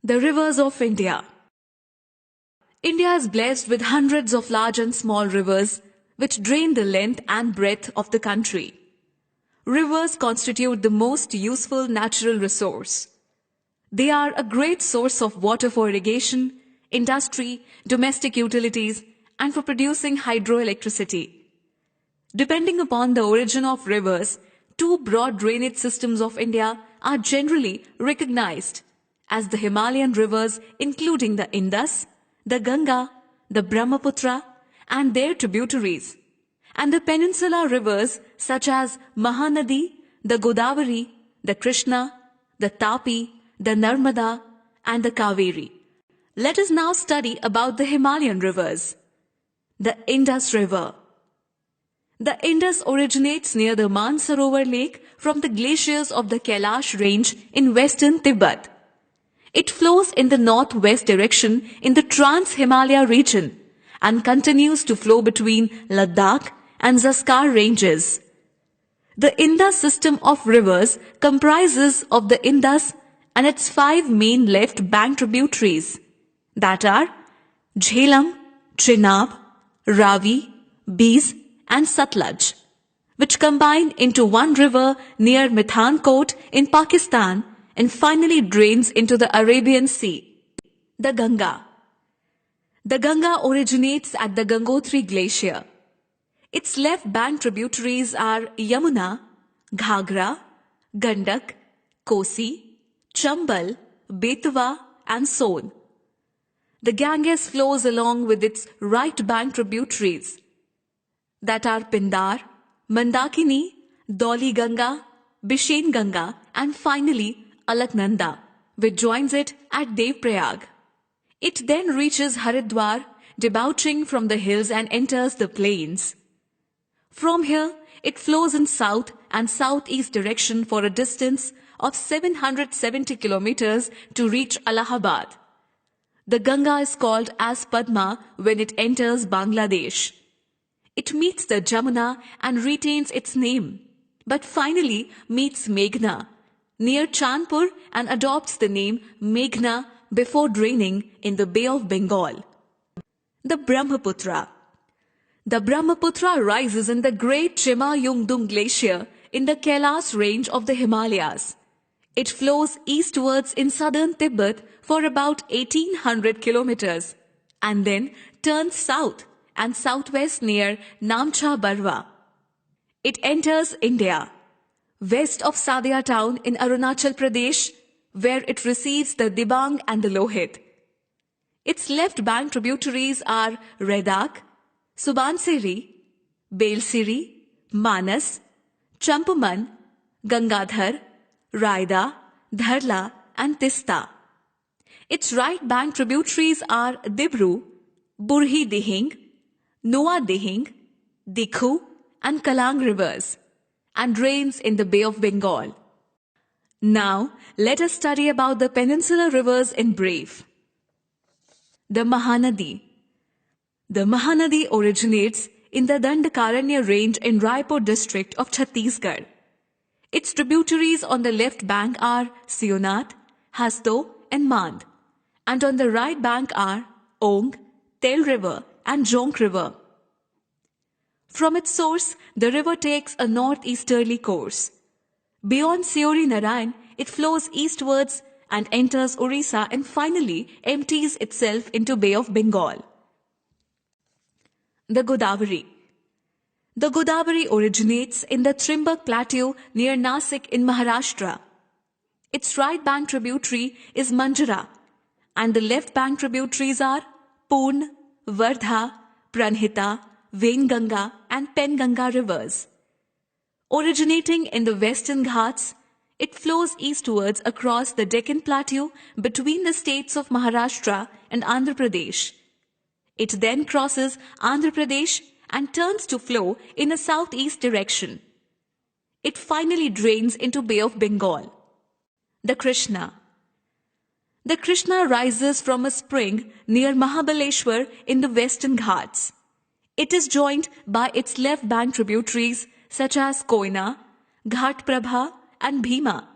The rivers of India. India is blessed with hundreds of large and small rivers which drain the length and breadth of the country. Rivers constitute the most useful natural resource. They are a great source of water for irrigation, industry, domestic utilities, and for producing hydroelectricity. Depending upon the origin of rivers, two broad drainage systems of India are generally recognized as the Himalayan rivers, including the Indus, the Ganga, the Brahmaputra, and their tributaries, and the peninsular rivers such as Mahanadi, the Godavari, the Krishna, the Tapi, the Narmada, and the Kaveri. Let us now study about the Himalayan rivers. The Indus River. The Indus originates near the Mansarovar Lake from the glaciers of the Kailash range in western Tibet. It flows in the northwest direction in the Trans-Himalaya region and continues to flow between Ladakh and Zanskar ranges. The Indus system of rivers comprises of the Indus and its 5 main left bank tributaries, that are Jhelum, Chenab, Ravi, Beas, and Satluj, which combine into one river near Mithankot in Pakistan and finally drains into the Arabian Sea. The Ganga. The Ganga originates at the Gangotri Glacier. Its left bank tributaries are Yamuna, Ghagra, Gandak, Kosi, Chambal, Betwa, and Son. The Ganges flows along with its right bank tributaries, that are Pindar, Mandakini, Doli Ganga, Bishen Ganga, and finally Alaknanda, which joins it at Devprayag. It then reaches Haridwar, debouching from the hills and enters the plains. From here, it flows in south and southeast direction for a distance of 770 kilometers to reach Allahabad. The Ganga is called as Padma when it enters Bangladesh. It meets the Jamuna and retains its name, but finally meets Meghna near Chandpur and adopts the name Meghna before draining in the Bay of Bengal. The Brahmaputra. The Brahmaputra rises in the great Chema-Yungdung Glacier in the Kailash range of the Himalayas. It flows eastwards in southern Tibet for about 1800 kilometers and then turns south and southwest near Namcha Barwa. It enters India west of Sadia town in Arunachal Pradesh, where it receives the Dibang and the Lohit. Its left bank tributaries are Redak, Subansiri, Belsiri, Manas, Champaman, Gangadhar, Raida, Dharla, and Tista. Its right bank tributaries are Dibru, Burhi Dihing, Noa Dihing, Dikhu, and Kalang rivers, and drains in the Bay of Bengal. Now, let us study about the peninsular rivers in brief. The Mahanadi. The Mahanadi originates in the Dandakaranya range in Raipur district of Chhattisgarh. Its tributaries on the left bank are Sionat, Hasto, and Mand, and on the right bank are Ong, Tel River, and Jonk River. From its source, the river takes a northeasterly course. Beyond Seori Narayan, it flows eastwards and enters Orissa and finally empties itself into Bay of Bengal. The Godavari. The Godavari originates in the Trimbak Plateau near Nasik in Maharashtra. Its right bank tributary is Manjara, and the left bank tributaries are Purn, Vardha, Pranhita, Venganga, and Penganga rivers. Originating in the Western Ghats, it flows eastwards across the Deccan Plateau between the states of Maharashtra and Andhra Pradesh. It then crosses Andhra Pradesh and turns to flow in a southeast direction. It finally drains into Bay of Bengal. The Krishna. The Krishna rises from a spring near Mahabaleshwar in the Western Ghats. It is joined by its left bank tributaries such as Koyna, Ghat Prabha, and Bhima,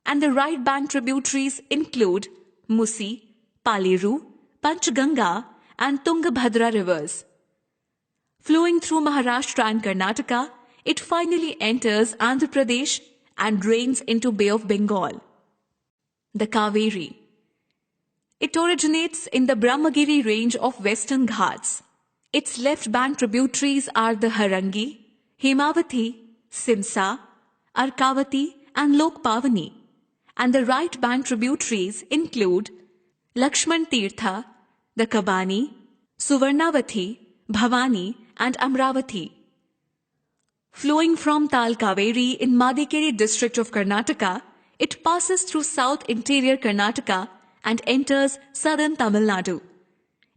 and the right bank tributaries include Musi, Paliru, Panchganga and Tungabhadra rivers. Flowing through Maharashtra and Karnataka, it finally enters Andhra Pradesh and drains into Bay of Bengal. The Kaveri. It originates in the Brahmagiri range of Western Ghats. Its left bank tributaries are the Harangi, Hemavati, Simsa, Arkavati and Lokpavani, and the right bank tributaries include Lakshman Tirtha, the Kabani, Suvarnavati, Bhavani and Amravati. Flowing from Tal Kaveri in Madikeri district of Karnataka, it passes through south interior Karnataka and enters southern Tamil Nadu.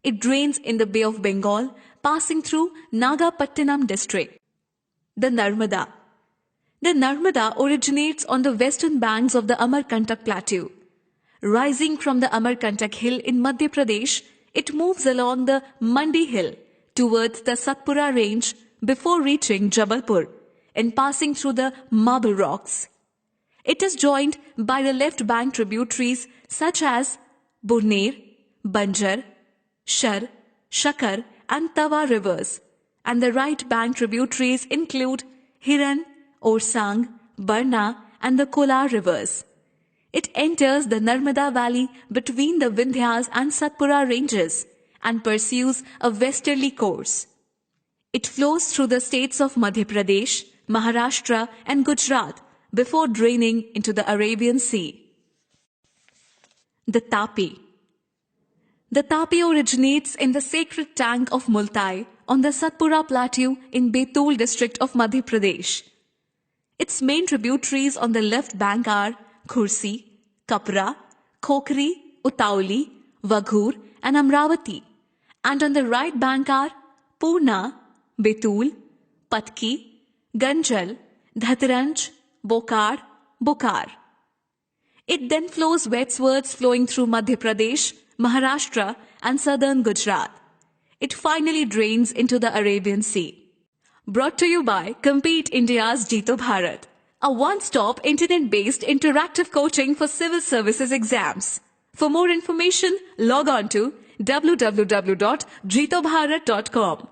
It drains in the Bay of Bengal, passing through Nagapattinam district. The Narmada. The Narmada originates on the western banks of the Amarkantak plateau. Rising from the Amarkantak hill in Madhya Pradesh, it moves along the Mandi hill towards the Satpura range before reaching Jabalpur and passing through the Marble Rocks. It is joined by the left bank tributaries such as Burner, Banjar, Shar, Shakar and Tawa rivers, and the right bank tributaries include Hiran, Orsang, Barna and the Kolar rivers. It enters the Narmada valley between the Vindhyas and Satpura ranges and pursues a westerly course. It flows through the states of Madhya Pradesh, Maharashtra and Gujarat before draining into the Arabian Sea. The Tapi. The Tapi originates in the sacred tank of Multai on the Satpura plateau in Betul district of Madhya Pradesh. Its main tributaries on the left bank are Khursi, Kapra, Khokri, Utauli, Vaghur and Amravati, and on the right bank are Purna, Betul, Patki, Ganjal, Dhataranj, Bokar, Bokar. It then flows westwards flowing through Madhya Pradesh, Maharashtra and southern Gujarat. It finally drains into the Arabian Sea. Brought to you by Compete India's Jeeto Bharat, a one-stop internet-based interactive coaching for civil services exams. For more information, log on to www.jeetobharat.com.